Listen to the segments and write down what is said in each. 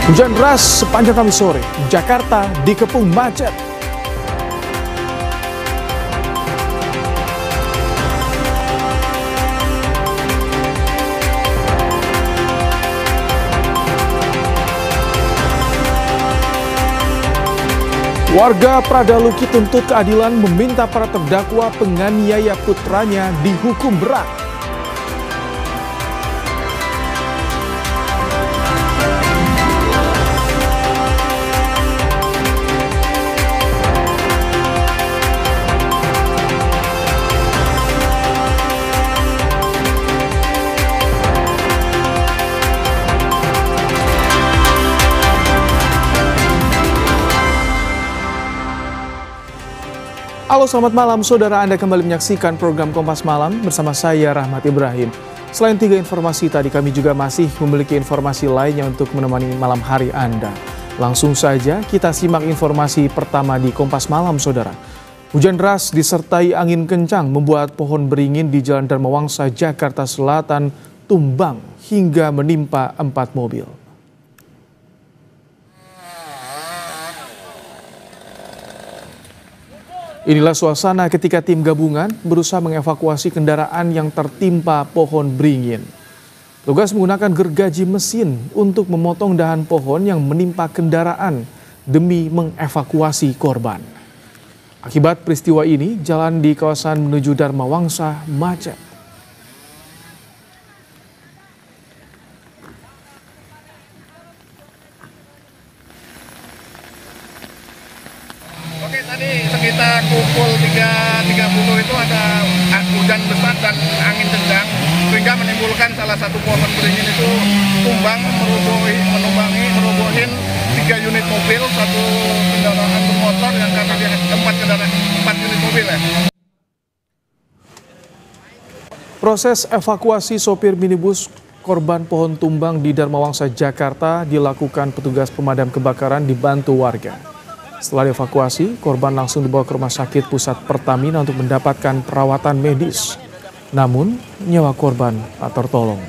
Hujan deras sepanjang Kamis sore, Jakarta dikepung macet. Warga Pradaluki tuntut keadilan meminta para terdakwa penganiaya putranya dihukum berat. Halo, selamat malam saudara, Anda kembali menyaksikan program Kompas Malam bersama saya Rahmat Ibrahim. Selain 3 informasi tadi, kami juga masih memiliki informasi lainnya untuk menemani malam hari Anda. Langsung saja kita simak informasi pertama di Kompas Malam saudara. Hujan deras disertai angin kencang membuat pohon beringin di Jalan Dharma Wangsa, Jakarta Selatan tumbang hingga menimpa 4 mobil. Inilah suasana ketika tim gabungan berusaha mengevakuasi kendaraan yang tertimpa pohon beringin. Petugas menggunakan gergaji mesin untuk memotong dahan pohon yang menimpa kendaraan demi mengevakuasi korban. Akibat peristiwa ini, jalan di kawasan menuju Dharma Wangsa macet. Oke, tadi sekitar pukul 3.30 itu ada hujan besar dan angin kencang sehingga menimbulkan salah satu pohon beringin itu tumbang, merobohin 3 unit mobil, 1 kendaraan bermotor yang kami lihat 4 unit mobil ya. Proses evakuasi sopir minibus korban pohon tumbang di Dharma Wangsa, Jakarta dilakukan petugas pemadam kebakaran dibantu warga. Setelah dievakuasi, korban langsung dibawa ke Rumah Sakit Pusat Pertamina untuk mendapatkan perawatan medis. Namun, nyawa korban tak tertolong.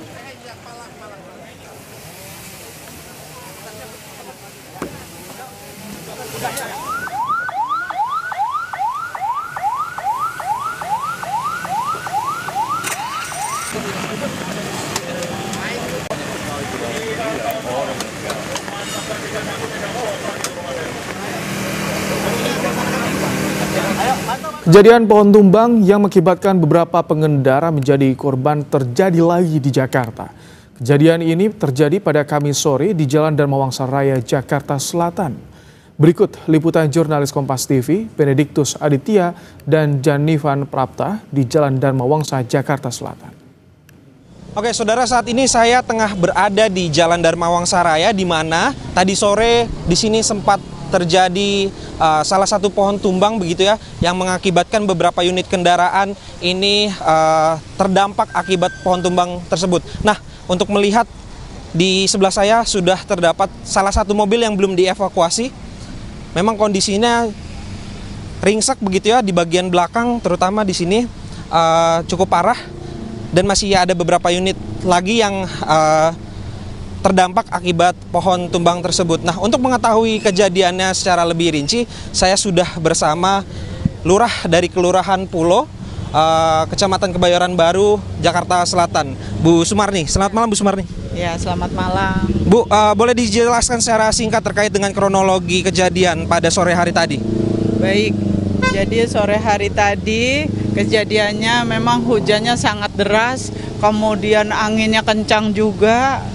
Kejadian pohon tumbang yang mengakibatkan beberapa pengendara menjadi korban terjadi lagi di Jakarta. Kejadian ini terjadi pada Kamis sore di Jalan Dharma Wangsa Raya, Jakarta Selatan. Berikut liputan jurnalis Kompas TV, Benediktus Aditya dan Janivan Prapta di Jalan Dharma Wangsa, Jakarta Selatan. Oke saudara, saat ini saya tengah berada di Jalan Dharma Wangsa Raya, di mana tadi sore di sini sempat terjadi salah satu pohon tumbang begitu ya, yang mengakibatkan beberapa unit kendaraan ini terdampak akibat pohon tumbang tersebut. Nah, untuk melihat di sebelah saya sudah terdapat salah satu mobil yang belum dievakuasi. Memang kondisinya ringsek begitu ya di bagian belakang, terutama di sini cukup parah, dan masih ada beberapa unit lagi yang terdampak akibat pohon tumbang tersebut. Nah, untuk mengetahui kejadiannya secara lebih rinci, saya sudah bersama Lurah dari Kelurahan Pulo, Kecamatan Kebayoran Baru, Jakarta Selatan, Bu Sumarni. Selamat malam, Bu Sumarni. Ya, selamat malam. Bu, boleh dijelaskan secara singkat terkait dengan kronologi kejadian pada sore hari tadi? Baik, jadi sore hari tadi kejadiannya memang hujannya sangat deras, kemudian anginnya kencang juga.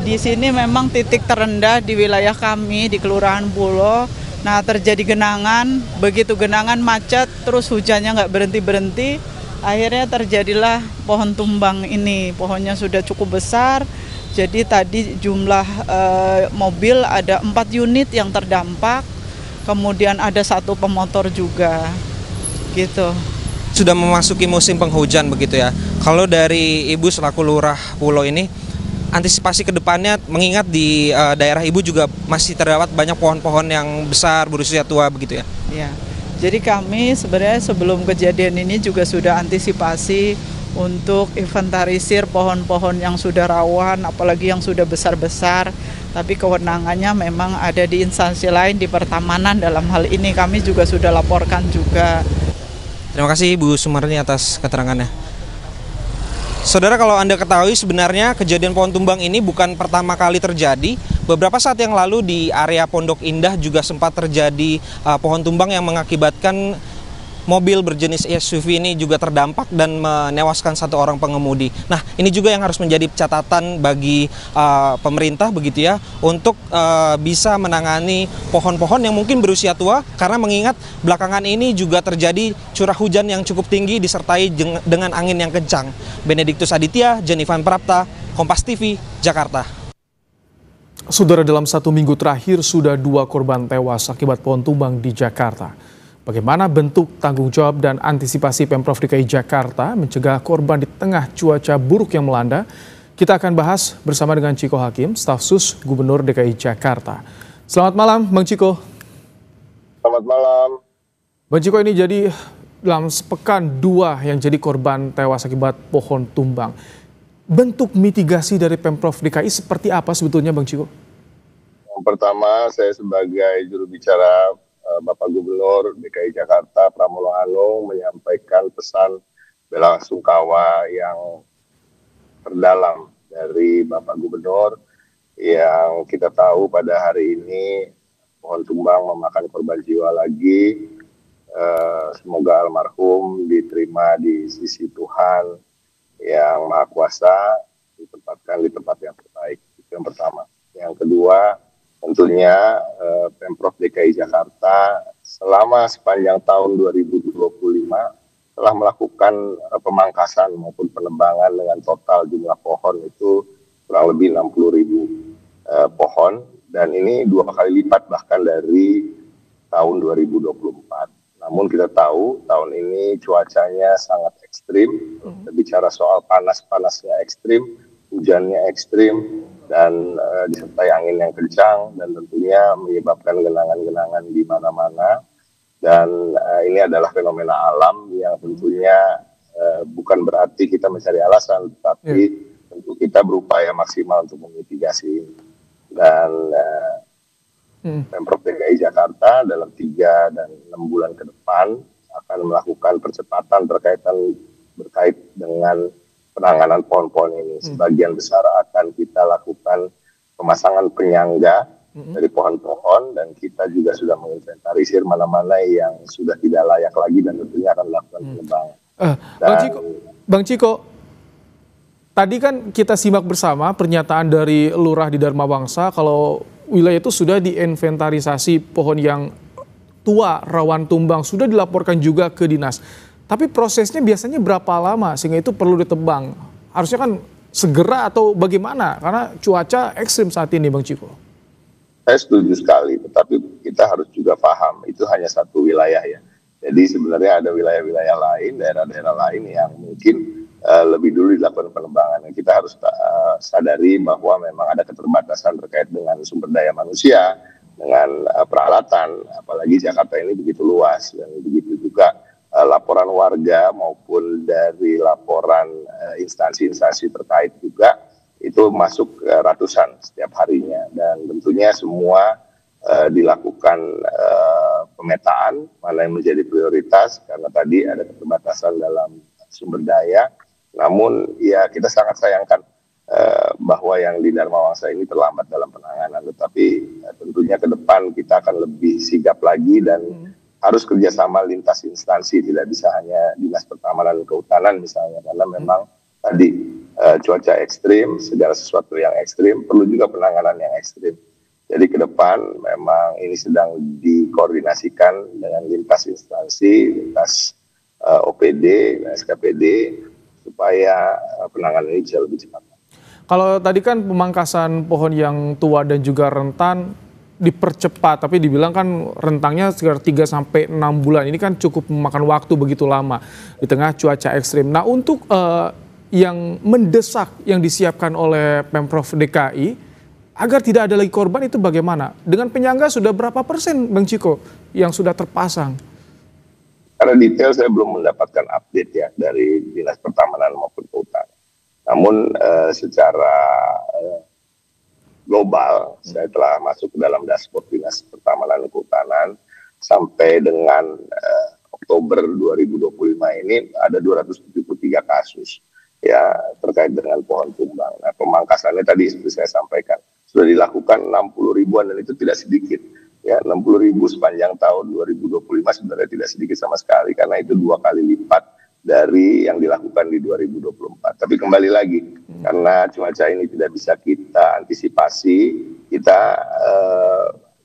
Di sini memang titik terendah di wilayah kami di Kelurahan Pulo. Nah, terjadi genangan, begitu genangan macet, terus hujannya nggak berhenti-berhenti. Akhirnya terjadilah pohon tumbang ini. Pohonnya sudah cukup besar, jadi tadi jumlah mobil ada 4 unit yang terdampak, kemudian ada 1 pemotor juga, gitu. Sudah memasuki musim penghujan begitu ya. Kalau dari Ibu selaku Lurah Pulo ini, antisipasi ke depannya mengingat di daerah Ibu juga masih terdapat banyak pohon-pohon yang besar berusia tua begitu ya? Ya, jadi kami sebenarnya sebelum kejadian ini juga sudah antisipasi untuk inventarisir pohon-pohon yang sudah rawan, apalagi yang sudah besar-besar. tapi kewenangannya memang ada di instansi lain, di pertamanan dalam hal ini kami juga sudah laporkan juga. Terima kasih Bu Sumarni atas keterangannya. Saudara, kalau Anda ketahui sebenarnya kejadian pohon tumbang ini bukan pertama kali terjadi. Beberapa saat yang lalu di area Pondok Indah juga sempat terjadi pohon tumbang yang mengakibatkan mobil berjenis SUV ini juga terdampak dan menewaskan satu orang pengemudi. Nah, ini juga yang harus menjadi catatan bagi pemerintah begitu ya, untuk bisa menangani pohon-pohon yang mungkin berusia tua, karena mengingat belakangan ini juga terjadi curah hujan yang cukup tinggi disertai dengan angin yang kencang. Benediktus Aditya, Jenifan Prapta, Kompas TV, Jakarta. Saudara, dalam 1 minggu terakhir sudah 2 korban tewas akibat pohon tumbang di Jakarta. Bagaimana bentuk tanggung jawab dan antisipasi Pemprov DKI Jakarta mencegah korban di tengah cuaca buruk yang melanda? Kita akan bahas bersama dengan Chiko Hakim, staf sus Gubernur DKI Jakarta. Selamat malam, Bang Chiko. Selamat malam. Bang Chiko, ini jadi dalam sepekan 2 yang jadi korban tewas akibat pohon tumbang. Bentuk mitigasi dari Pemprov DKI seperti apa sebetulnya, Bang Chiko? Yang pertama, saya sebagai juru bicara Bapak Gubernur DKI Jakarta Pramono Anung menyampaikan pesan bela sungkawa yang terdalam dari Bapak Gubernur, yang kita tahu pada hari ini pohon tumbang memakan korban jiwa lagi. Semoga almarhum diterima di sisi Tuhan yang Maha Kuasa, ditempatkan di tempat yang terbaik. Itu yang pertama. Yang kedua, tentunya Pemprov DKI Jakarta selama sepanjang tahun 2025 telah melakukan pemangkasan maupun penebangan dengan total jumlah pohon itu kurang lebih 60.000 pohon, dan ini 2 kali lipat bahkan dari tahun 2024. Namun kita tahu tahun ini cuacanya sangat ekstrim, kita bicara soal panas-panasnya ekstrim, hujannya ekstrim, dan disertai angin yang kencang, dan tentunya menyebabkan genangan-genangan di mana-mana. Dan ini adalah fenomena alam yang tentunya bukan berarti kita mencari alasan, tapi tentu kita berupaya maksimal untuk memitigasi. Dan Pemprov DKI Jakarta dalam 3 dan 6 bulan ke depan akan melakukan percepatan berkait dengan penanganan pohon-pohon ini. Sebagian besar akan kita lakukan pemasangan penyangga dari pohon-pohon, dan kita juga sudah menginventarisir mana-mana yang sudah tidak layak lagi dan tentunya akan melakukan penebangan. Bang Chiko, tadi kan kita simak bersama pernyataan dari Lurah di Dharma Wangsa kalau wilayah itu sudah diinventarisasi pohon yang tua, rawan tumbang, sudah dilaporkan juga ke dinas. Tapi prosesnya biasanya berapa lama sehingga itu perlu ditebang? Harusnya kan segera atau bagaimana? Karena cuaca ekstrim saat ini, Bang Chiko. Saya setuju sekali, tetapi kita harus juga paham itu hanya satu wilayah ya. Jadi sebenarnya ada wilayah-wilayah lain, daerah-daerah lain yang mungkin lebih dulu dilakukan penebangan. Kita harus sadari bahwa memang ada keterbatasan terkait dengan sumber daya manusia, dengan peralatan, apalagi Jakarta ini begitu luas, dan begitu juga laporan warga maupun dari laporan instansi-instansi terkait juga itu masuk ratusan setiap harinya, dan tentunya semua dilakukan pemetaan mana yang menjadi prioritas karena tadi ada keterbatasan dalam sumber daya. Namun ya kita sangat sayangkan bahwa yang di Dharma Wangsa ini terlambat dalam penanganan, tetapi tentunya ke depan kita akan lebih sigap lagi dan harus kerjasama lintas instansi, tidak bisa hanya Dinas Pertamanan dan Kehutanan misalnya, karena memang tadi cuaca ekstrim, segala sesuatu yang ekstrim perlu juga penanganan yang ekstrim. Jadi ke depan memang ini sedang dikoordinasikan dengan lintas instansi, lintas OPD, SKPD, supaya penanganan ini bisa lebih cepat. Kalau tadi kan pemangkasan pohon yang tua dan juga rentan dipercepat, tapi dibilang kan rentangnya sekitar 3-6 bulan. Ini kan cukup memakan waktu begitu lama di tengah cuaca ekstrim. Nah, untuk yang mendesak yang disiapkan oleh Pemprov DKI agar tidak ada lagi korban itu bagaimana? Dengan penyangga sudah berapa persen, Bang Chiko, yang sudah terpasang? Karena detail saya belum mendapatkan update ya dari Dinas Pertamanan maupun Kehutanan. Namun secara global, saya telah masuk ke dalam dashboard Dinas Pertamanan dan Kehutanan sampai dengan Oktober 2025 ini ada 273 kasus ya terkait dengan pohon tumbang. Nah, pemangkasannya tadi seperti saya sampaikan sudah dilakukan 60 ribuan dan itu tidak sedikit. Ya, 60 ribu sepanjang tahun 2025 sebenarnya tidak sedikit sama sekali karena itu 2 kali lipat dari yang dilakukan di 2024. Tapi kembali lagi, karena cuaca ini tidak bisa kita antisipasi, kita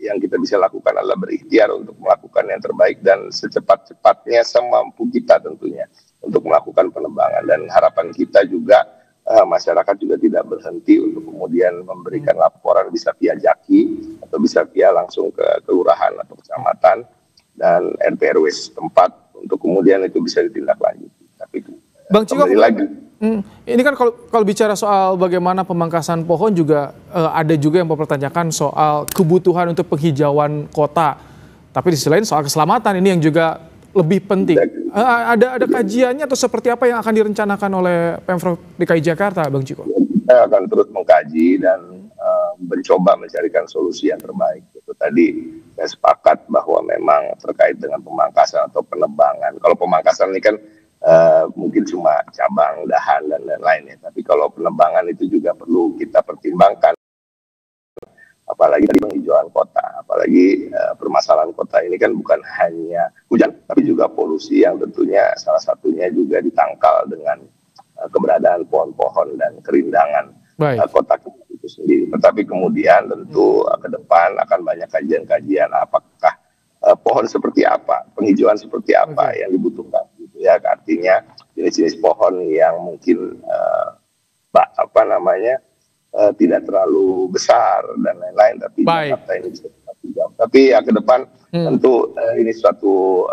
yang kita bisa lakukan adalah berikhtiar untuk melakukan yang terbaik dan secepat-cepatnya semampu kita tentunya untuk melakukan penebangan. Dan harapan kita juga masyarakat juga tidak berhenti untuk kemudian memberikan laporan bisa via Jaki atau bisa via langsung ke kelurahan atau kecamatan dan RT RW setempat untuk kemudian itu bisa ditindaklanjuti. Tapi Bang Ciko, kembali lagi. Ini kan kalau bicara soal bagaimana pemangkasan pohon juga ada juga yang mempertanyakan soal kebutuhan untuk penghijauan kota. Tapi di sisi lain soal keselamatan ini yang juga lebih penting. Ada kajiannya atau seperti apa yang akan direncanakan oleh Pemprov DKI Jakarta, Bang Ciko? Kita akan terus mengkaji dan mencoba mencarikan solusi yang terbaik. Itu tadi saya sepakat bahwa memang terkait dengan pemangkasan atau penebangan. Kalau pemangkasan ini kan mungkin cuma cabang, dahan dan lain-lain ya. Tapi kalau penebangan itu juga perlu kita pertimbangkan. Apalagi tadi penghijauan kota, apalagi permasalahan kota ini kan bukan hanya hujan, tapi juga polusi yang tentunya salah satunya juga ditangkal dengan keberadaan pohon-pohon dan kerindangan kota itu sendiri. Tetapi kemudian tentu ke depan akan banyak kajian-kajian apakah pohon seperti apa, penghijauan seperti apa yang dibutuhkan. Ya, artinya jenis-jenis pohon yang mungkin tidak terlalu besar dan lain-lain, tapi Jakarta ini bisa hijau. Tapi ya ke depan tentu ini suatu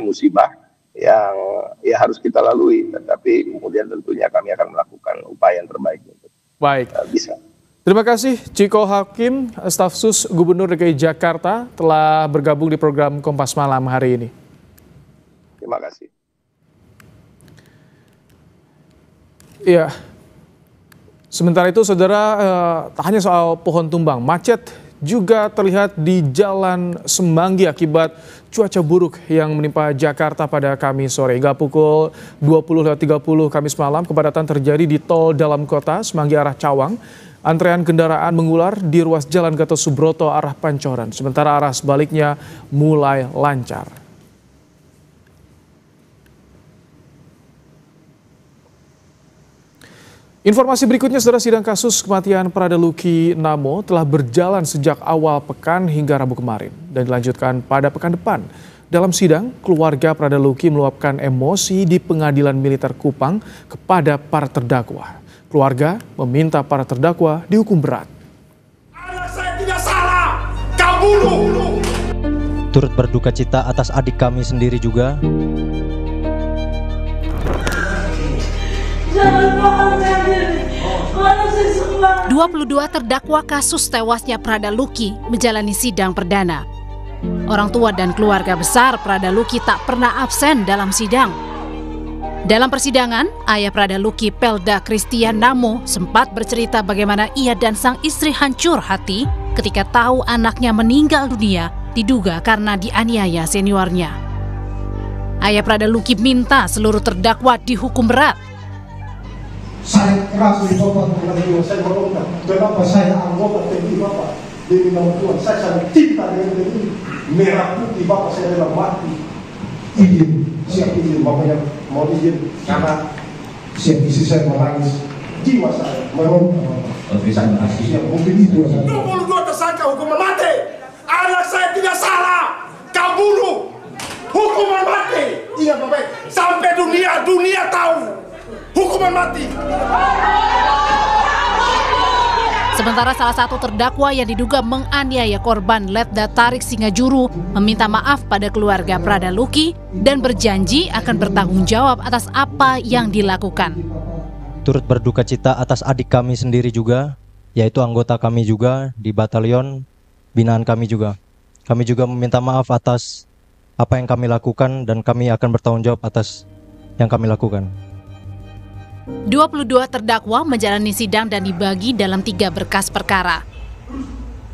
musibah yang ya harus kita lalui. Tetapi kemudian tentunya kami akan melakukan upaya yang terbaik untuk bisa. Terima kasih Ciko Hakim, staf sus Gubernur DKI Jakarta telah bergabung di program Kompas Malam hari ini. Terima kasih. Iya. Sementara itu, saudara, tak hanya soal pohon tumbang, macet juga terlihat di Jalan Semanggi akibat cuaca buruk yang menimpa Jakarta pada Kamis sore. Hingga pukul 20.30 Kamis malam, kepadatan terjadi di tol dalam kota Semanggi arah Cawang. Antrean kendaraan mengular di ruas Jalan Gatot Subroto arah Pancoran, sementara arah sebaliknya mulai lancar. Informasi berikutnya, saudara, sidang kasus kematian Prada Luki Namo telah berjalan sejak awal pekan hingga Rabu kemarin dan dilanjutkan pada pekan depan. Dalam sidang, keluarga Prada Luki meluapkan emosi di Pengadilan Militer Kupang kepada para terdakwa. Keluarga meminta para terdakwa dihukum berat. Anak saya tidak salah, kau bunuh. Turut berduka cita atas adik kami sendiri juga. 22 terdakwa kasus tewasnya Prada Luki menjalani sidang perdana. Orang tua dan keluarga besar Prada Luki tak pernah absen dalam sidang. Dalam persidangan, ayah Prada Luki, Pelda Christian Namo, sempat bercerita bagaimana ia dan sang istri hancur hati ketika tahu anaknya meninggal dunia diduga karena dianiaya seniornya. Ayah Prada Luki minta seluruh terdakwa dihukum berat. Saya keras di Bapak mengenai saya berongkar. Kenapa saya anggota TNI Bapak demi nama Tuhan? Saya sangat cinta dengan TNI. Merah putih Bapak saya adalah mati. Izin, siap izin Bapak yang mau izin karena siap isi saya menangis. Jiwa saya merongkar. Siap, mungkin itu. 22 tersangka hukuman mati. Anak saya tidak salah, kau bunuh. Hukuman mati. Ingat Bapak, sampai dunia tahu. Hukuman mati. Sementara salah satu terdakwa yang diduga menganiaya korban Letda Tarik Singajuru meminta maaf pada keluarga Prada Luki dan berjanji akan bertanggung jawab atas apa yang dilakukan. Turut berduka cita atas adik kami sendiri juga, yaitu anggota kami juga di batalion binaan kami juga. Kami juga meminta maaf atas apa yang kami lakukan dan kami akan bertanggung jawab atas yang kami lakukan. 22 terdakwa menjalani sidang dan dibagi dalam 3 berkas perkara.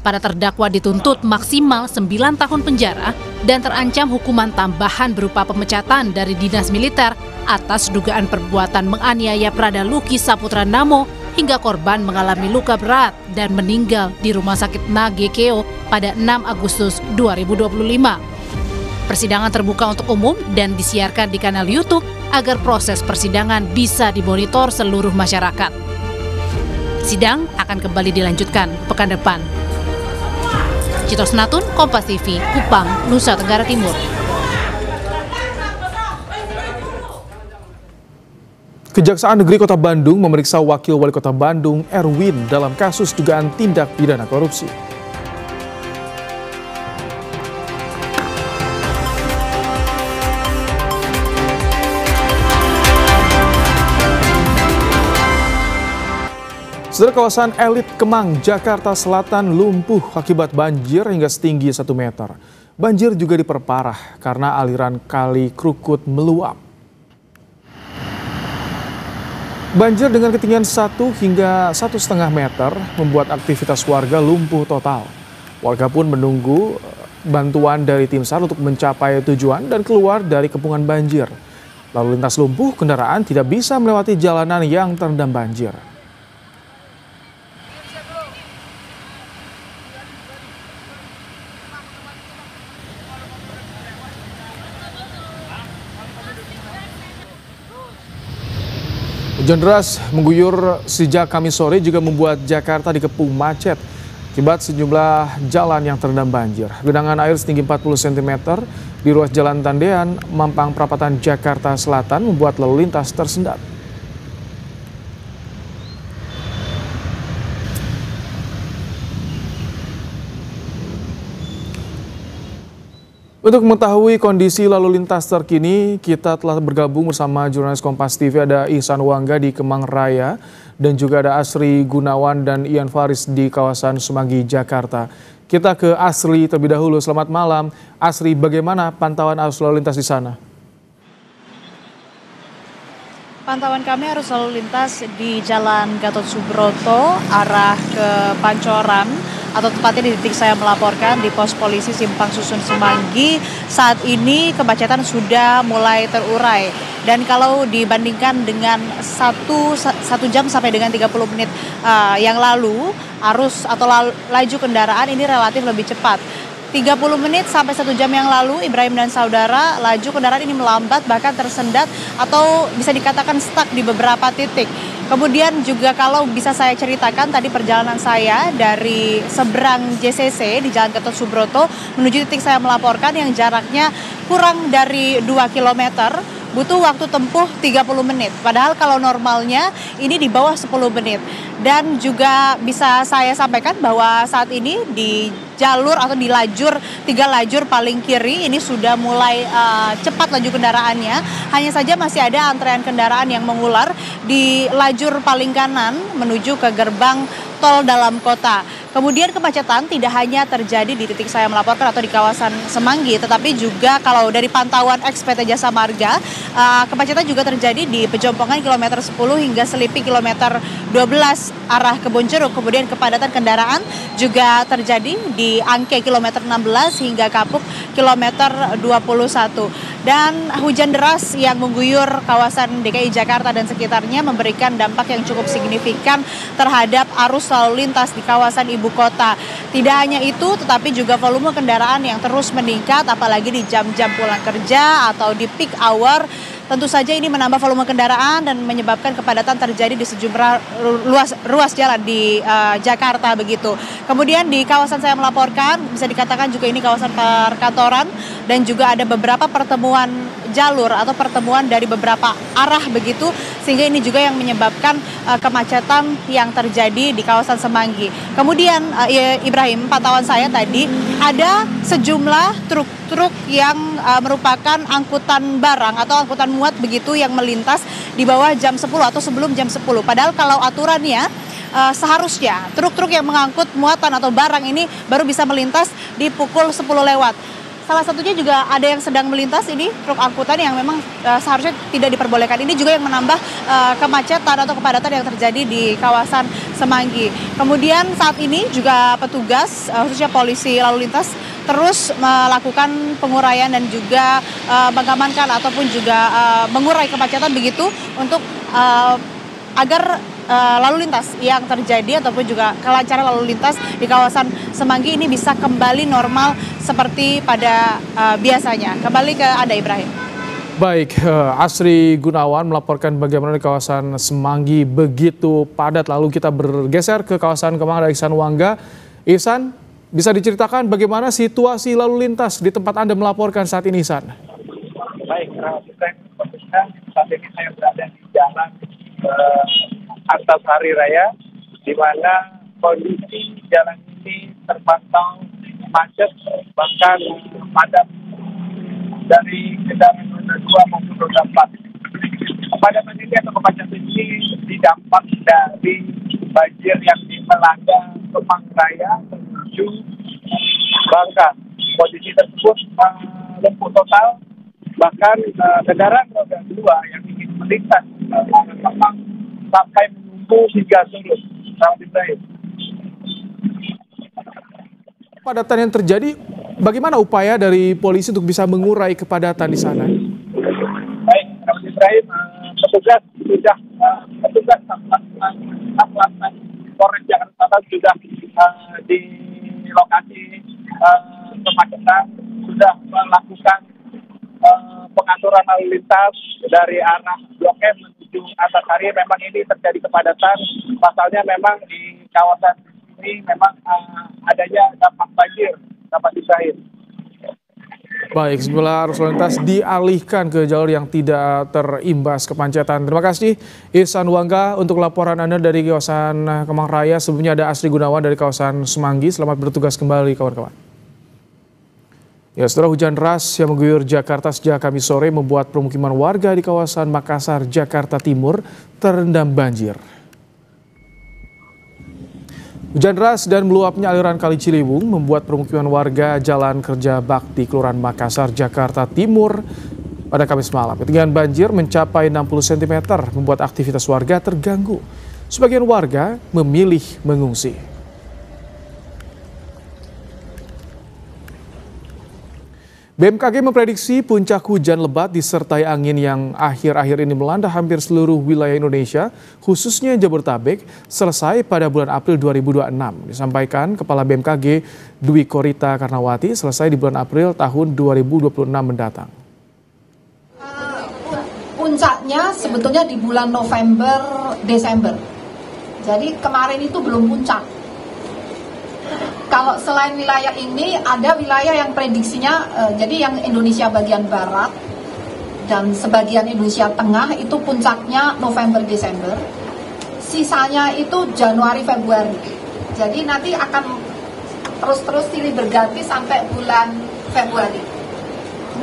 Para terdakwa dituntut maksimal 9 tahun penjara dan terancam hukuman tambahan berupa pemecatan dari dinas militer atas dugaan perbuatan menganiaya Prada Luki Saputra Namo hingga korban mengalami luka berat dan meninggal di Rumah Sakit Nagekeo pada 6 Agustus 2025. Persidangan terbuka untuk umum dan disiarkan di kanal YouTube agar proses persidangan bisa dimonitor seluruh masyarakat. Sidang akan kembali dilanjutkan pekan depan. Citros Natun, Kompas TV, Kupang, Nusa Tenggara Timur. Kejaksaan Negeri Kota Bandung memeriksa Wakil Wali Kota Bandung, Erwin, dalam kasus dugaan tindak pidana korupsi. Saudara, kawasan elit Kemang, Jakarta Selatan lumpuh akibat banjir hingga setinggi 1 meter. Banjir juga diperparah karena aliran kali Krukut meluap. Banjir dengan ketinggian 1 hingga 1,5 meter membuat aktivitas warga lumpuh total. Warga pun menunggu bantuan dari tim SAR untuk mencapai tujuan dan keluar dari kepungan banjir. Lalu lintas lumpuh, kendaraan tidak bisa melewati jalanan yang terendam banjir. Hujan deras mengguyur sejak Kamis sore juga membuat Jakarta dikepung macet akibat sejumlah jalan yang terendam banjir. Genangan air setinggi 40 cm di ruas Jalan Tandean, Mampang Perapatan, Jakarta Selatan membuat lalu lintas tersendat. Untuk mengetahui kondisi lalu lintas terkini, kita telah bergabung bersama jurnalis Kompas TV, ada Ihsan Wangga di Kemang Raya, dan juga ada Asri Gunawan dan Ian Faris di kawasan Semanggi, Jakarta. Kita ke Asri terlebih dahulu. Selamat malam. Asri, bagaimana pantauan arus lalu lintas di sana? Pantauan kami arus lalu lintas di Jalan Gatot Subroto arah ke Pancoran, atau tepatnya di titik saya melaporkan di pos polisi Simpang Susun Semanggi. Saat ini kemacetan sudah mulai terurai, dan kalau dibandingkan dengan 1 jam sampai dengan 30 menit yang lalu, arus atau laju kendaraan ini relatif lebih cepat. 30 menit sampai 1 jam yang lalu, Ibrahim dan saudara, laju kendaraan ini melambat, bahkan tersendat atau bisa dikatakan stuck di beberapa titik. Kemudian juga kalau bisa saya ceritakan, tadi perjalanan saya dari seberang JCC di Jalan Gatot Subroto menuju titik saya melaporkan yang jaraknya kurang dari 2 km, butuh waktu tempuh 30 menit. Padahal kalau normalnya ini di bawah 10 menit. Dan juga bisa saya sampaikan bahwa saat ini di jalur atau di lajur 3 lajur paling kiri ini sudah mulai cepat laju kendaraannya. Hanya saja masih ada antrean kendaraan yang mengular di lajur paling kanan menuju ke gerbang tol dalam kota. Kemudian kemacetan tidak hanya terjadi di titik saya melaporkan atau di kawasan Semanggi, tetapi juga kalau dari pantauan PT Jasa Marga, kemacetan juga terjadi di Pejompongan kilometer 10 hingga Selipi kilometer 12 arah Kebonjeruk. Kemudian kepadatan kendaraan juga terjadi di Angke kilometer 16 hingga Kapuk kilometer 21. Dan hujan deras yang mengguyur kawasan DKI Jakarta dan sekitarnya memberikan dampak yang cukup signifikan terhadap arus lalu lintas di kawasan ibu kota. Tidak hanya itu, tetapi juga volume kendaraan yang terus meningkat, apalagi di jam-jam pulang kerja atau di peak hour. Tentu saja ini menambah volume kendaraan dan menyebabkan kepadatan terjadi di sejumlah ruas jalan di Jakarta begitu. Kemudian di kawasan saya melaporkan, bisa dikatakan juga ini kawasan perkantoran dan juga ada beberapa pertemuan jalur atau pertemuan dari beberapa arah begitu, sehingga ini juga yang menyebabkan kemacetan yang terjadi di kawasan Semanggi. Kemudian Ibrahim, pantauan saya tadi ada sejumlah truk yang merupakan angkutan barang atau angkutan muat begitu yang melintas di bawah jam 10 atau sebelum jam 10. Padahal kalau aturannya seharusnya truk-truk yang mengangkut muatan atau barang ini baru bisa melintas di pukul 10 lewat. salah satunya juga ada yang sedang melintas ini, truk angkutan yang memang seharusnya tidak diperbolehkan. Ini juga yang menambah kemacetan atau kepadatan yang terjadi di kawasan Semanggi. Kemudian saat ini juga petugas, khususnya polisi lalu lintas, terus melakukan penguraian dan juga mengamankan ataupun juga mengurai kemacetan begitu untuk agar lalu lintas yang terjadi ataupun juga kelancaran lalu lintas di kawasan Semanggi ini bisa kembali normal seperti pada biasanya. Kembali ke Anda, Ibrahim. Baik, Asri Gunawan melaporkan bagaimana di kawasan Semanggi begitu padat. Lalu kita bergeser ke kawasan Kemang, ada Ihsan Wangga. Ihsan, bisa diceritakan bagaimana situasi lalu lintas di tempat Anda melaporkan saat ini, Ihsan? Baik, saat ini saya berada di jalan Antasari Raya, di mana kondisi jalan ini terpantau macet, bahkan padat dari kendaraan roda 2 maupun roda 4. Kepadatan ini atau kemacetan ini didampak dari banjir yang melanda Kemang Raya menuju Bangka. Kondisi tersebut lumpuh total, bahkan kendaraan roda 2 yang ingin melintas Kemang sampai menunggu hingga surut. Kepadatan yang terjadi, bagaimana upaya dari polisi untuk bisa mengurai kepadatan di sana? Baik, Ibrahim, petugas Satlantas Polres Jakarta Selatan sudah di lokasi kemacetan, sudah melakukan pengaturan lalu lintas dari arah Blok M menuju Antasari. Memang ini terjadi kepadatan, pasalnya memang di kawasan ini memang adanya dampak banjir dapat disahir. Baik, sebelah arus lalu lintas dialihkan ke jalur yang tidak terimbas kemacetan. Terima kasih Ihsan Wangga untuk laporan Anda dari kawasan Kemang Raya. Sebelumnya ada Asri Gunawan dari kawasan Semanggi. Selamat bertugas kembali kawan-kawan. Ya, setelah hujan deras yang mengguyur Jakarta sejak Kamis sore membuat permukiman warga di kawasan Makassar, Jakarta Timur terendam banjir. Hujan deras dan meluapnya aliran Kali Ciliwung membuat permukiman warga Jalan Kerja Bakti, Kelurahan Makassar, Jakarta Timur pada Kamis malam. Ketinggian banjir mencapai 60 cm, membuat aktivitas warga terganggu. Sebagian warga memilih mengungsi. BMKG memprediksi puncak hujan lebat disertai angin yang akhir-akhir ini melanda hampir seluruh wilayah Indonesia, khususnya Jabodetabek, selesai pada bulan April 2026. Disampaikan Kepala BMKG Dwi Korita Karnawati, selesai di bulan April tahun 2026 mendatang. Puncaknya sebetulnya di bulan November, Desember. Jadi kemarin itu belum puncak. Kalau selain wilayah ini, ada wilayah yang prediksinya, jadi yang Indonesia bagian barat dan sebagian Indonesia tengah itu puncaknya November-Desember. Sisanya itu Januari-Februari. Jadi nanti akan terus-terus silih berganti sampai bulan Februari.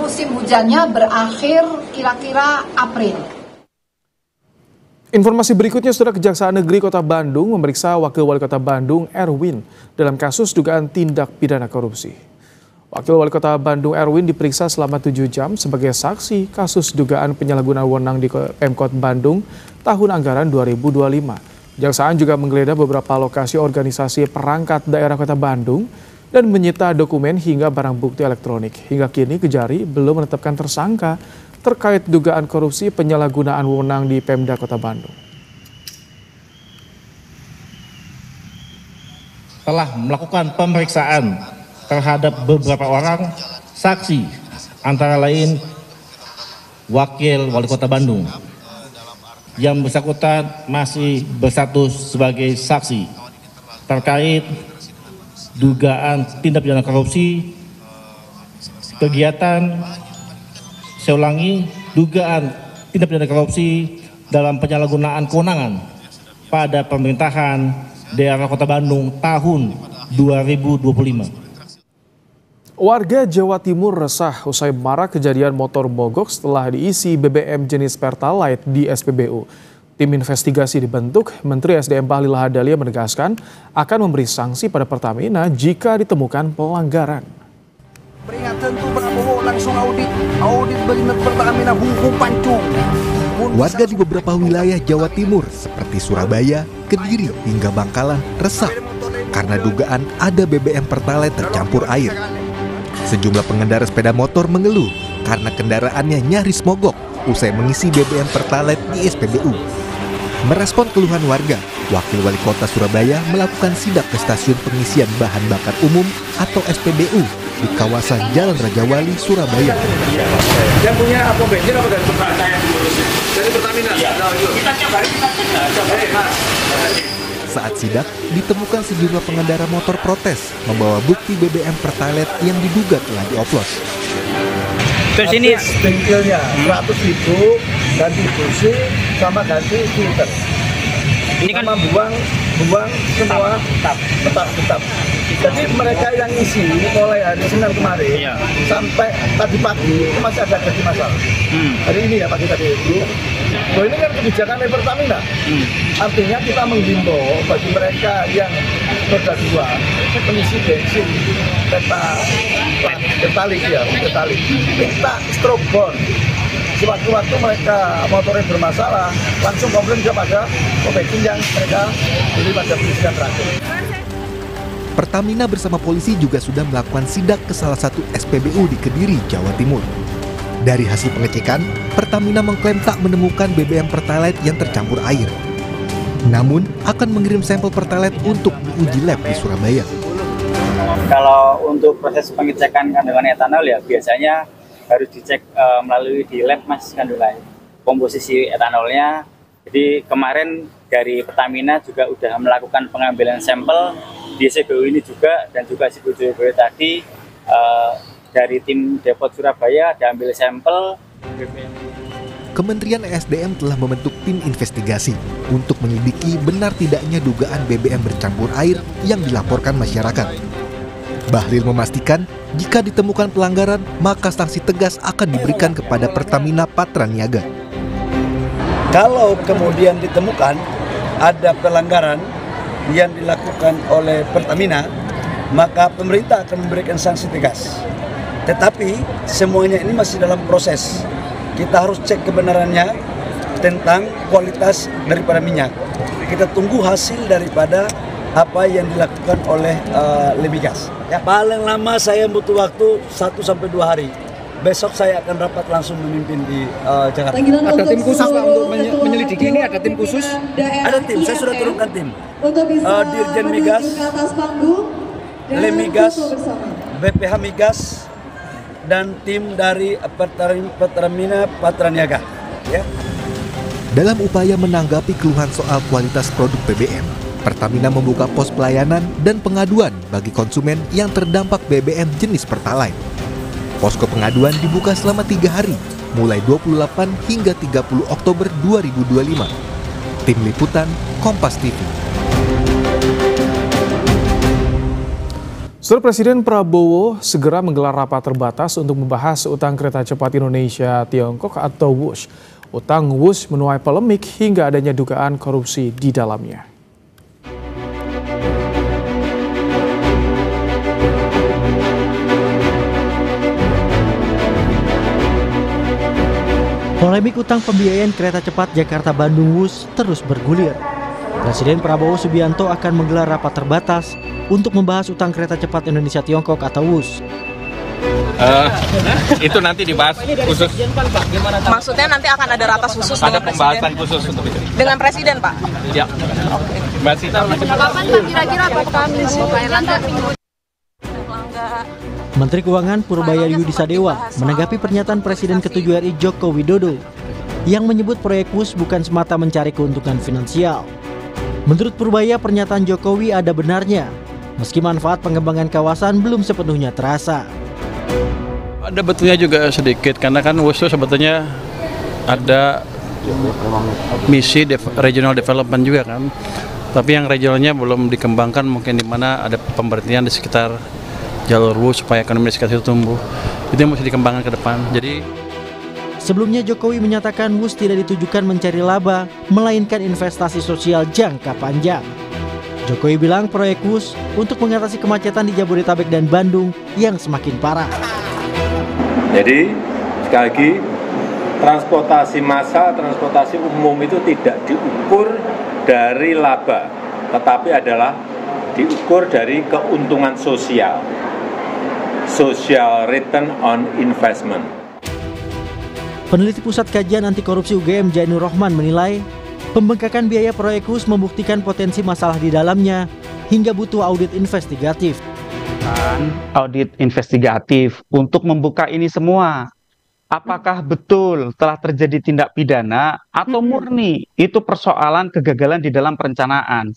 Musim hujannya berakhir kira-kira April. Informasi berikutnya, Saudara, Kejaksaan Negeri Kota Bandung memeriksa Wakil Wali Kota Bandung Erwin dalam kasus dugaan tindak pidana korupsi. Wakil Wali Kota Bandung Erwin diperiksa selama 7 jam sebagai saksi kasus dugaan penyalahgunaan wewenang di Pemkot Bandung tahun anggaran 2025. Kejaksaan juga menggeledah beberapa lokasi organisasi perangkat daerah Kota Bandung dan menyita dokumen hingga barang bukti elektronik. Hingga kini Kejari belum menetapkan tersangka terkait dugaan korupsi penyalahgunaan wewenang di Pemda Kota Bandung. Telah melakukan pemeriksaan terhadap beberapa orang saksi, antara lain Wakil Wali Kota Bandung. Yang bersangkutan masih berstatus sebagai saksi terkait dugaan tindak pidana korupsi, kegiatan, saya ulangi, dugaan tindak pidana korupsi dalam penyalahgunaan kewenangan pada pemerintahan daerah Kota Bandung tahun 2025. Warga Jawa Timur resah usai marak kejadian motor mogok setelah diisi BBM jenis Pertalite di SPBU. Tim investigasi dibentuk, Menteri SDM Bahlil Lahadalia menegaskan akan memberi sanksi pada Pertamina jika ditemukan pelanggaran. Peringatan tuh Prabowo langsung audit benar Pertamina hukum pancung. Warga di beberapa wilayah Jawa Timur seperti Surabaya, Kediri hingga Bangkalan resah karena dugaan ada BBM Pertalite tercampur air. Sejumlah pengendara sepeda motor mengeluh karena kendaraannya nyaris mogok usai mengisi BBM Pertalite di SPBU. Merespon keluhan warga, Wakil Wali Kota Surabaya melakukan sidak ke stasiun pengisian bahan bakar umum atau SPBU di kawasan Jalan Raja Wali, Surabaya. Yang punya apa bensin apa dari Pertamina? Dari Pertamina? Kita coba. Saat sidak, ditemukan sejumlah pengendara motor protes membawa bukti BBM Pertalite yang diduga telah dioplos. Terus ini bengkelnya 100.000 ganti busi sama ganti filter. Ini kan buang semua tetap. Jadi mereka yang isi mulai hari Senin kemarin sampai tadi pagi itu masih ada gaji masalah. Hari ini ya pagi tadi itu. Ini kan kebijakan dari Pertamina. Artinya kita menghimbau bagi mereka yang roda 2 pengisi bensin Pertalite minta strobon. Sewaktu-waktu mereka motornya bermasalah, langsung komplain kepada bensin yang mereka beli pada pengisian terakhir. Pertamina bersama polisi juga sudah melakukan sidak ke salah satu SPBU di Kediri, Jawa Timur. Dari hasil pengecekan, Pertamina mengklaim tak menemukan BBM Pertalite yang tercampur air. Namun, akan mengirim sampel Pertalite untuk diuji lab di Surabaya. Kalau untuk proses pengecekan kandungan etanol ya biasanya harus dicek melalui di lab Mas kandungan komposisi etanolnya. Jadi kemarin dari Pertamina juga sudah melakukan pengambilan sampel di SPBU ini juga, dan juga SPBU tadi dari tim Depot Surabaya diambil sampel. Kementerian ESDM telah membentuk tim investigasi untuk menyelidiki benar tidaknya dugaan BBM bercampur air yang dilaporkan masyarakat. Bahlil memastikan jika ditemukan pelanggaran, maka sanksi tegas akan diberikan kepada Pertamina Patraniaga. Kalau kemudian ditemukan ada pelanggaran yang dilakukan oleh Pertamina, maka pemerintah akan memberikan sanksi tegas. Tetapi semuanya ini masih dalam proses. Kita harus cek kebenarannya tentang kualitas daripada minyak. Kita tunggu hasil daripada apa yang dilakukan oleh Lemigas. Ya, paling lama saya butuh waktu 1-2 hari. Besok saya akan rapat langsung memimpin di Jakarta. Ada tim khusus Pak untuk menyelidiki ini, ada tim khusus? Ada tim, saya sudah turunkan tim. Dirjen Migas, Lemigas, BPH Migas, dan tim dari Pertamina Patraniaga. Ya. Dalam upaya menanggapi keluhan soal kualitas produk BBM, Pertamina membuka pos pelayanan dan pengaduan bagi konsumen yang terdampak BBM jenis Pertalite. Posko pengaduan dibuka selama 3 hari, mulai 28 hingga 30 Oktober 2025. Tim Liputan, Kompas TV. Saudara, Presiden Prabowo segera menggelar rapat terbatas untuk membahas utang kereta cepat Indonesia-Tiongkok atau WUS. Utang WUS menuai polemik hingga adanya dugaan korupsi di dalamnya. Polemik utang pembiayaan kereta cepat Jakarta-Bandung WUS terus bergulir. Presiden Prabowo Subianto akan menggelar rapat terbatas untuk membahas utang kereta cepat Indonesia-Tiongkok atau WUS. Itu nanti dibahas khusus. Maksudnya nanti akan ada rapat khusus ada dengan pembahasan Presiden? Khusus untuk itu. Dengan Presiden, Pak? Ya. Mbak Sita. Kapan Pak kira-kira Pak Kamis Pak Erlangga? Menteri Keuangan Purbaya Yudi Sadewa menanggapi pernyataan Presiden ke-7 RI Joko Widodo yang menyebut proyek WUS bukan semata mencari keuntungan finansial. Menurut Purbaya, pernyataan Jokowi ada benarnya, meski manfaat pengembangan kawasan belum sepenuhnya terasa. Ada betulnya juga sedikit, karena kan WUS itu sebetulnya ada misi regional development juga kan. Tapi yang regionalnya belum dikembangkan, mungkin di mana ada pemberhentian di sekitar jalur WUS supaya ekonomi di sekitar itu tumbuh. Itu yang mesti dikembangkan ke depan. Jadi sebelumnya Jokowi menyatakan WUS tidak ditujukan mencari laba, melainkan investasi sosial jangka panjang. Jokowi bilang proyek WUS untuk mengatasi kemacetan di Jabodetabek dan Bandung yang semakin parah. Jadi sekali lagi, transportasi massal, transportasi umum itu tidak diukur dari laba, tetapi adalah diukur dari keuntungan sosial, social return on investment. Peneliti Pusat Kajian Anti Korupsi UGM Jainur Rohman menilai, pembengkakan biaya proyek WUS membuktikan potensi masalah di dalamnya hingga butuh audit investigatif. Audit investigatif untuk membuka ini semua. Apakah betul telah terjadi tindak pidana atau murni itu persoalan kegagalan di dalam perencanaan.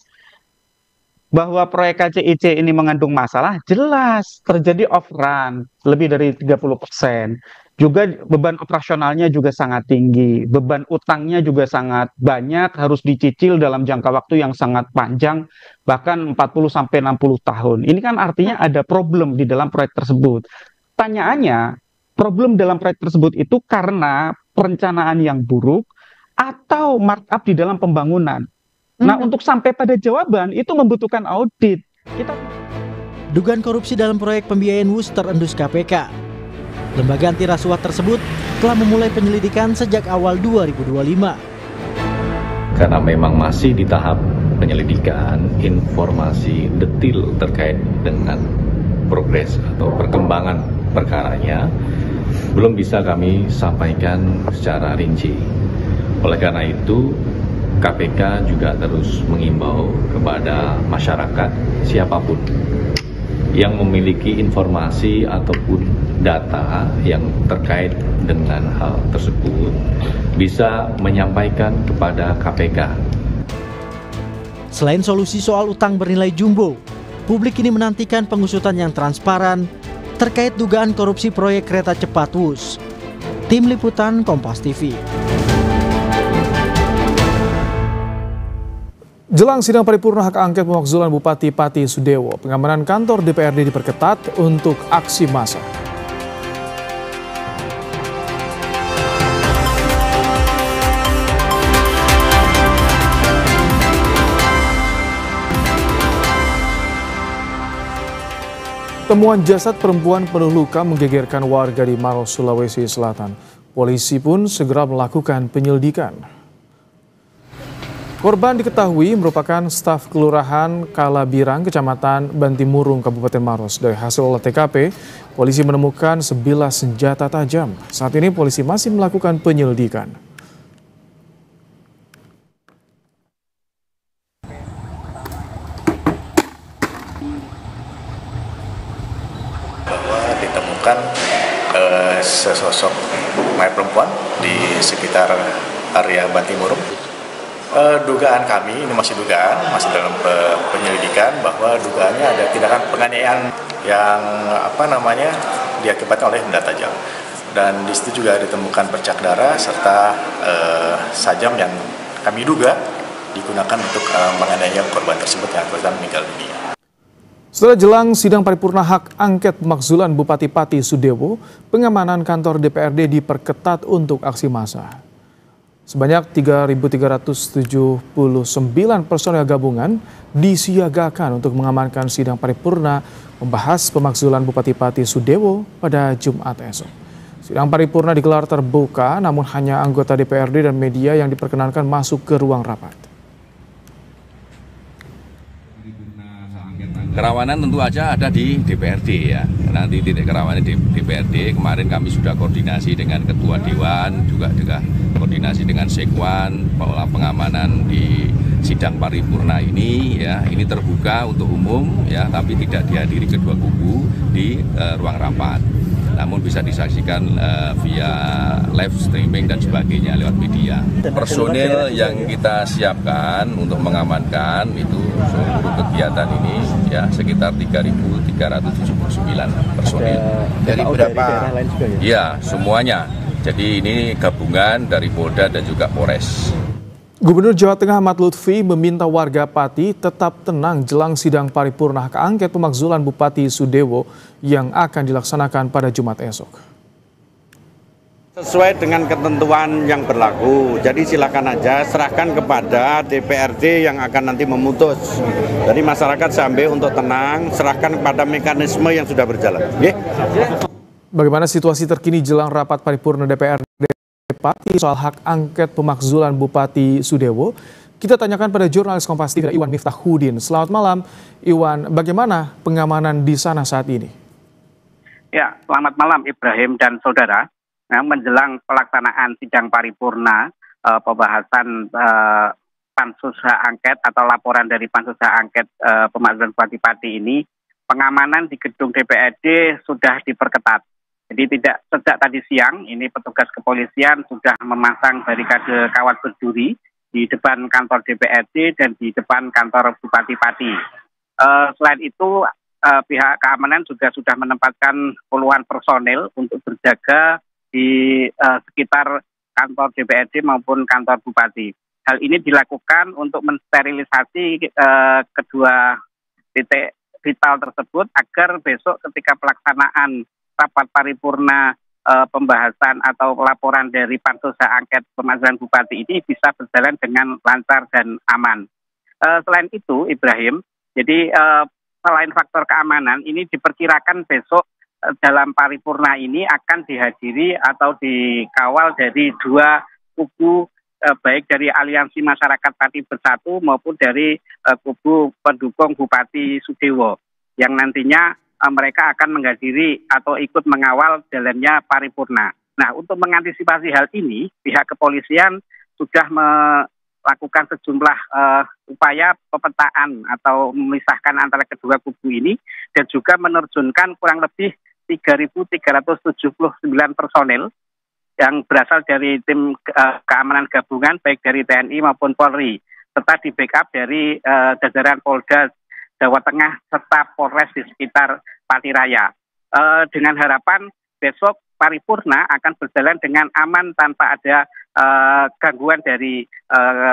Bahwa proyek KCIC ini mengandung masalah, jelas terjadi off-run lebih dari 30%. Juga beban operasionalnya juga sangat tinggi, beban utangnya juga sangat banyak, harus dicicil dalam jangka waktu yang sangat panjang, bahkan 40-60 tahun. Ini kan artinya ada problem di dalam proyek tersebut. Pertanyaannya, problem dalam proyek tersebut itu karena perencanaan yang buruk atau markup di dalam pembangunan. Nah, untuk sampai pada jawaban itu membutuhkan audit. Dugaan korupsi dalam proyek pembiayaan WUS terendus KPK. Lembaga anti rasuah tersebut telah memulai penyelidikan sejak awal 2025. Karena memang masih di tahap penyelidikan, informasi detail terkait dengan progres atau perkembangan perkaranya belum bisa kami sampaikan secara rinci. Oleh karena itu, KPK juga terus mengimbau kepada masyarakat siapapun yang memiliki informasi ataupun data yang terkait dengan hal tersebut bisa menyampaikan kepada KPK. Selain solusi soal utang bernilai jumbo, publik ini menantikan pengusutan yang transparan terkait dugaan korupsi proyek kereta cepat WUS. Tim Liputan Kompas TV. Jelang sidang paripurna hak angket pemakzulan Bupati Pati Sudewo, pengamanan kantor DPRD diperketat untuk aksi massa. Temuan jasad perempuan penuh luka menggegerkan warga di Maros, Sulawesi Selatan. Polisi pun segera melakukan penyelidikan. Korban diketahui merupakan staf Kelurahan Kalabirang, Kecamatan Bantimurung, Kabupaten Maros. Dari hasil olah TKP, polisi menemukan sebilah senjata tajam. Saat ini polisi masih melakukan penyelidikan. Bahwa ditemukan sesosok mayat perempuan di sekitar area Bantimurung. Dugaan kami, ini masih dugaan, masih dalam penyelidikan bahwa dugaannya ada tindakan penganiayaan yang diakibatkan oleh benda tajam. Dan di situ juga ditemukan bercak darah serta sajam yang kami duga digunakan untuk menganiaya korban tersebut yang akhirnya meninggal dunia. Setelah jelang sidang paripurna hak angket pemakzulan Bupati Pati Sudewo, pengamanan kantor DPRD diperketat untuk aksi massa. Sebanyak 3.379 personel gabungan disiagakan untuk mengamankan sidang paripurna membahas pemakzulan Bupati Pati Sudewo pada Jumat esok. Sidang paripurna digelar terbuka, namun hanya anggota DPRD dan media yang diperkenankan masuk ke ruang rapat. Kerawanan tentu aja ada di DPRD ya. Nanti titik kerawanan di DPRD. Kemarin kami sudah koordinasi dengan Ketua Dewan, juga koordinasi dengan Sekwan, pola pengamanan di sidang paripurna ini ya. Ini terbuka untuk umum ya, tapi tidak dihadiri kedua kubu di ruang rapat. Namun bisa disaksikan via live streaming dan sebagainya lewat media. Personil yang kita siapkan untuk mengamankan itu seluruh kegiatan ini ya sekitar 3.379 personil. Dari berapa? Ya, semuanya. Jadi ini gabungan dari Polda dan juga Polres. Gubernur Jawa Tengah Ahmad Lutfi meminta warga Pati tetap tenang jelang sidang paripurna hak angket pemakzulan Bupati Sudewo yang akan dilaksanakan pada Jumat esok. Sesuai dengan ketentuan yang berlaku, jadi silakan aja serahkan kepada DPRD yang akan nanti memutus. Jadi masyarakat sampai untuk tenang, serahkan kepada mekanisme yang sudah berjalan. Bagaimana situasi terkini jelang rapat paripurna DPRD Pati soal hak angket pemakzulan Bupati Sudewo? Kita tanyakan pada jurnalis Kompas TV Iwan Miftahudin. Selamat malam, Iwan. Bagaimana pengamanan di sana saat ini? Ya, selamat malam Ibrahim dan saudara. Nah, menjelang pelaksanaan sidang paripurna pembahasan pansus hak angket atau laporan dari pansus hak angket pemakzulan Bupati Pati ini, pengamanan di gedung DPRD sudah diperketat. Jadi tidak sejak tadi siang ini petugas kepolisian sudah memasang barikade kawat berduri di depan kantor DPRD dan di depan kantor Bupati Pati. Selain itu pihak keamanan juga sudah menempatkan puluhan personel untuk berjaga di sekitar kantor DPRD maupun kantor Bupati. Hal ini dilakukan untuk mensterilisasi kedua titik vital tersebut agar besok ketika pelaksanaan rapat paripurna pembahasan atau laporan dari pansus hak angket pemakzulan Bupati ini bisa berjalan dengan lancar dan aman. Selain itu, Ibrahim, jadi selain faktor keamanan, ini diperkirakan besok dalam paripurna ini akan dihadiri atau dikawal dari dua kubu, baik dari Aliansi Masyarakat Pati Bersatu maupun dari kubu pendukung Bupati Sudewo, yang nantinya mereka akan menghadiri atau ikut mengawal jalannya paripurna. Nah, untuk mengantisipasi hal ini, pihak kepolisian sudah melakukan sejumlah upaya pemetaan atau memisahkan antara kedua kubu ini dan juga menerjunkan kurang lebih 3.379 personel yang berasal dari tim keamanan gabungan baik dari TNI maupun Polri, serta di backup dari jajaran Polda Jawa Tengah serta Polres di sekitar Pati Raya. Dengan harapan besok paripurna akan berjalan dengan aman tanpa ada gangguan dari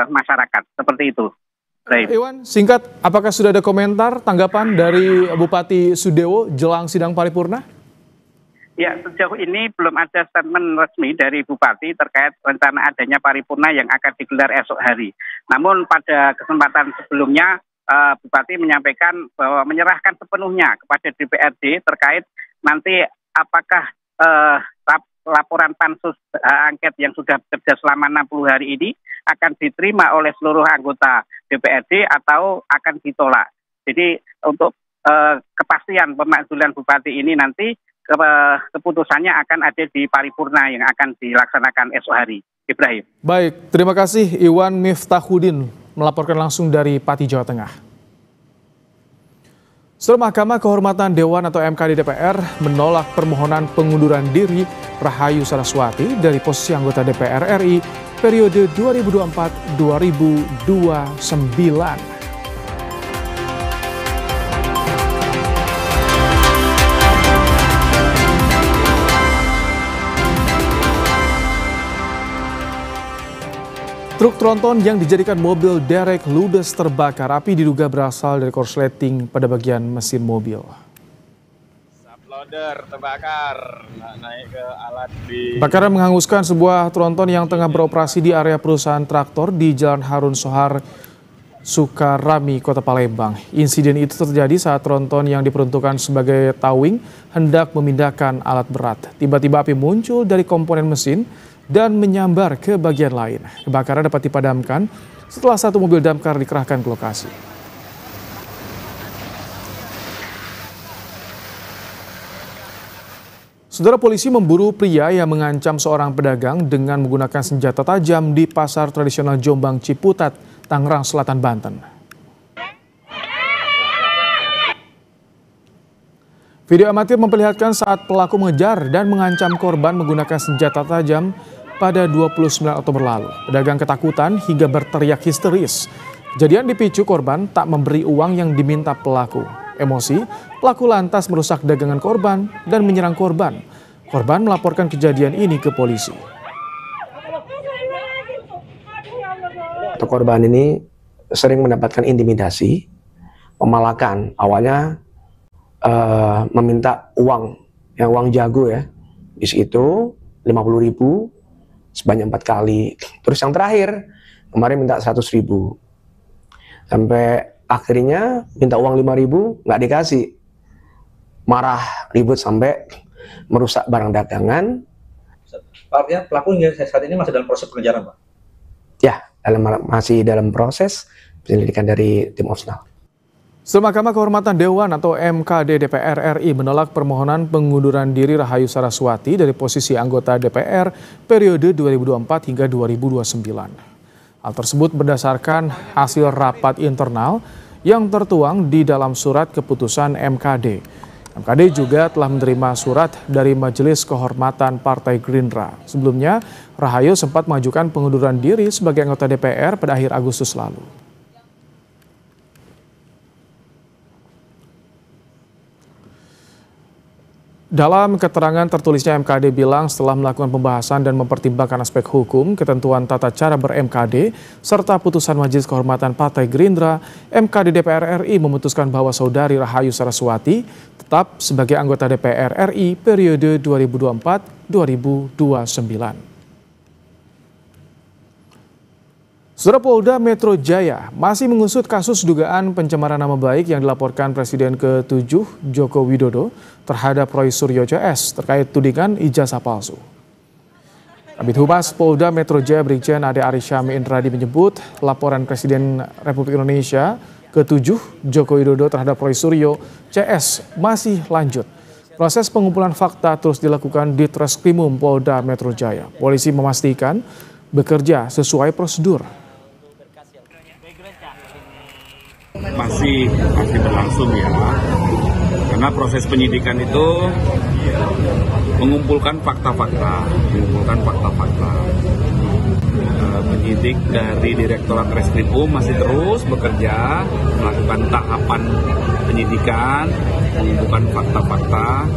masyarakat. Seperti itu. Iwan, singkat, apakah sudah ada komentar tanggapan dari Bupati Sudewo jelang sidang paripurna? Ya, sejauh ini belum ada statement resmi dari Bupati terkait rencana adanya paripurna yang akan digelar esok hari. Namun pada kesempatan sebelumnya, Bupati menyampaikan bahwa menyerahkan sepenuhnya kepada DPRD terkait nanti apakah laporan pansus angket yang sudah bekerja selama 60 hari ini akan diterima oleh seluruh anggota DPRD atau akan ditolak. Jadi untuk kepastian pemakzulan Bupati ini nanti keputusannya akan ada di paripurna yang akan dilaksanakan esok hari. Ibrahim. Baik, terima kasih Iwan Miftahudin melaporkan langsung dari Pati, Jawa Tengah. Setelah Mahkamah Kehormatan Dewan atau MKD DPR menolak permohonan pengunduran diri Rahayu Saraswati dari posisi anggota DPR RI periode 2024-2029. Truk tronton yang dijadikan mobil derek ludes terbakar. Api diduga berasal dari korsleting pada bagian mesin mobil. Subloader terbakar, naik ke alat di... Kebakaran menghanguskan sebuah tronton yang tengah beroperasi di area perusahaan traktor di Jalan Harun Sohar, Sukarami, Kota Palembang. Insiden itu terjadi saat tronton yang diperuntukkan sebagai towing hendak memindahkan alat berat. Tiba-tiba api muncul dari komponen mesin dan menyambar ke bagian lain. Kebakaran dapat dipadamkan setelah satu mobil damkar dikerahkan ke lokasi. Saudara, polisi memburu pria yang mengancam seorang pedagang dengan menggunakan senjata tajam di pasar tradisional Jombang Ciputat, Tangerang Selatan, Banten. Video amatir memperlihatkan saat pelaku mengejar dan mengancam korban menggunakan senjata tajam pada 29 Oktober lalu. Pedagang ketakutan hingga berteriak histeris. Kejadian dipicu korban tak memberi uang yang diminta pelaku. Emosi, pelaku lantas merusak dagangan korban dan menyerang korban. Korban melaporkan kejadian ini ke polisi. Korban ini sering mendapatkan intimidasi, pemalakan. Awalnya meminta uang, yang uang jago ya, di situ 50.000 sebanyak 4 kali. Terus yang terakhir kemarin minta 100.000, sampai akhirnya minta uang 5.000 nggak dikasih, marah, ribut sampai merusak barang dagangan. Artinya pelaku saat ini masih dalam proses pengejaran, Pak? Ya, masih dalam proses penyelidikan dari tim Opsnal. Mahkamah Kehormatan Dewan atau MKD DPR RI menolak permohonan pengunduran diri Rahayu Saraswati dari posisi anggota DPR periode 2024 hingga 2029. Hal tersebut berdasarkan hasil rapat internal yang tertuang di dalam surat keputusan MKD. MKD juga telah menerima surat dari Majelis Kehormatan Partai Gerindra. Sebelumnya, Rahayu sempat mengajukan pengunduran diri sebagai anggota DPR pada akhir Agustus lalu. Dalam keterangan tertulisnya, MKD bilang setelah melakukan pembahasan dan mempertimbangkan aspek hukum, ketentuan tata cara ber-MKD, serta putusan Majelis Kehormatan Partai Gerindra, MKD DPR RI memutuskan bahwa Saudari Rahayu Saraswati tetap sebagai anggota DPR RI periode 2024-2029. Saudara, Polda Metro Jaya masih mengusut kasus dugaan pencemaran nama baik yang dilaporkan Presiden ke-7 Joko Widodo terhadap Roy Suryo CS terkait tudingan ijazah palsu. Kabid Humas Polda Metro Jaya Brigjen Ade Arysyami Indradi menyebut laporan Presiden Republik Indonesia ke-7 Joko Widodo terhadap Roy Suryo CS masih lanjut. Proses pengumpulan fakta terus dilakukan di Treskrimum Polda Metro Jaya. Polisi memastikan bekerja sesuai prosedur. Masih berlangsung ya, karena proses penyidikan itu mengumpulkan fakta-fakta. Penyidik dari Direktorat Reskrimum masih terus bekerja melakukan tahapan penyidikan, mengumpulkan fakta-fakta.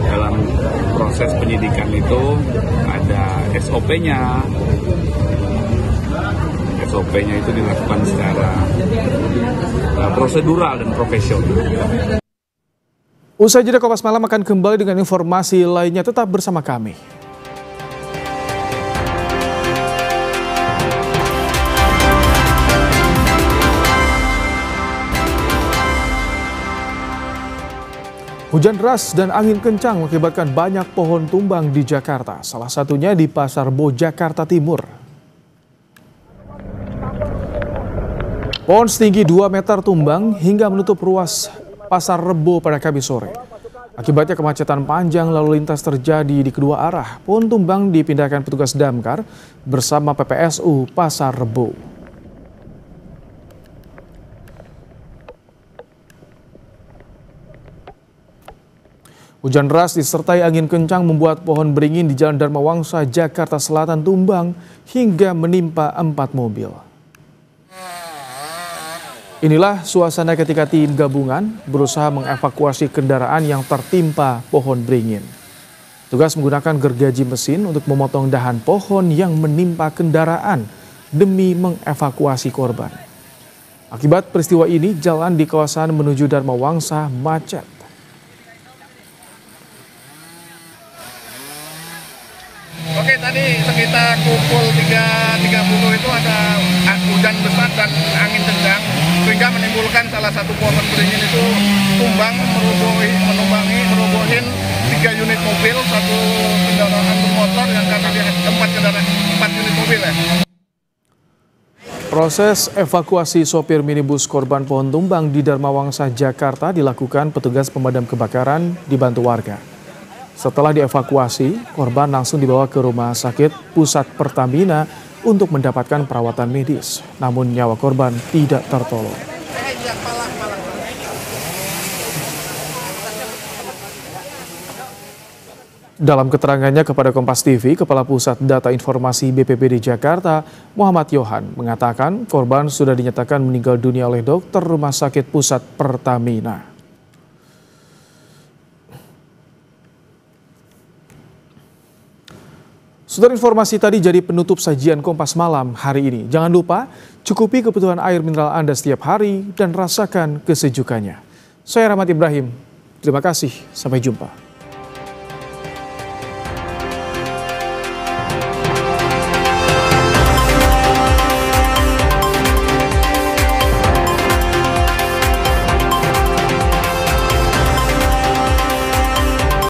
Dalam proses penyidikan itu ada SOP-nya. SOP-nya itu dilakukan secara prosedural dan profesional. Usai jeda, Kompas Malam akan kembali dengan informasi lainnya. Tetap bersama kami. Hujan deras dan angin kencang mengakibatkan banyak pohon tumbang di Jakarta. Salah satunya di Pasar Rebo, Jakarta Timur. Pohon setinggi 2 meter tumbang hingga menutup ruas Pasar Rebo pada Kamis sore. Akibatnya kemacetan panjang lalu lintas terjadi di kedua arah. Pohon tumbang dipindahkan petugas damkar bersama PPSU Pasar Rebo. Hujan deras disertai angin kencang membuat pohon beringin di Jalan Dharma Wangsa, Jakarta Selatan tumbang hingga menimpa 4 mobil. Inilah suasana ketika tim gabungan berusaha mengevakuasi kendaraan yang tertimpa pohon beringin. Tugas menggunakan gergaji mesin untuk memotong dahan pohon yang menimpa kendaraan demi mengevakuasi korban. Akibat peristiwa ini, jalan di kawasan menuju Dharma Wangsa macet. Oke, tadi sekitar pukul 3.30 itu ada hujan besar dan angin kencang sehingga menimbulkan salah satu pohon beringin itu tumbang, merobohin 3 unit mobil, 1 kendaraan bermotor yang kami lihat 4 unit mobil ya. Proses evakuasi sopir minibus korban pohon tumbang di Dharma Wangsa, Jakarta dilakukan petugas pemadam kebakaran dibantu warga. Setelah dievakuasi, korban langsung dibawa ke Rumah Sakit Pusat Pertamina untuk mendapatkan perawatan medis. Namun nyawa korban tidak tertolong. Dalam keterangannya kepada Kompas TV, Kepala Pusat Data Informasi BPBD Jakarta, Muhammad Yohan, mengatakan korban sudah dinyatakan meninggal dunia oleh dokter Rumah Sakit Pusat Pertamina. Saudara, informasi tadi jadi penutup sajian Kompas Malam hari ini. Jangan lupa cukupi kebutuhan air mineral Anda setiap hari dan rasakan kesejukannya. Saya Rahmat Ibrahim. Terima kasih. Sampai jumpa.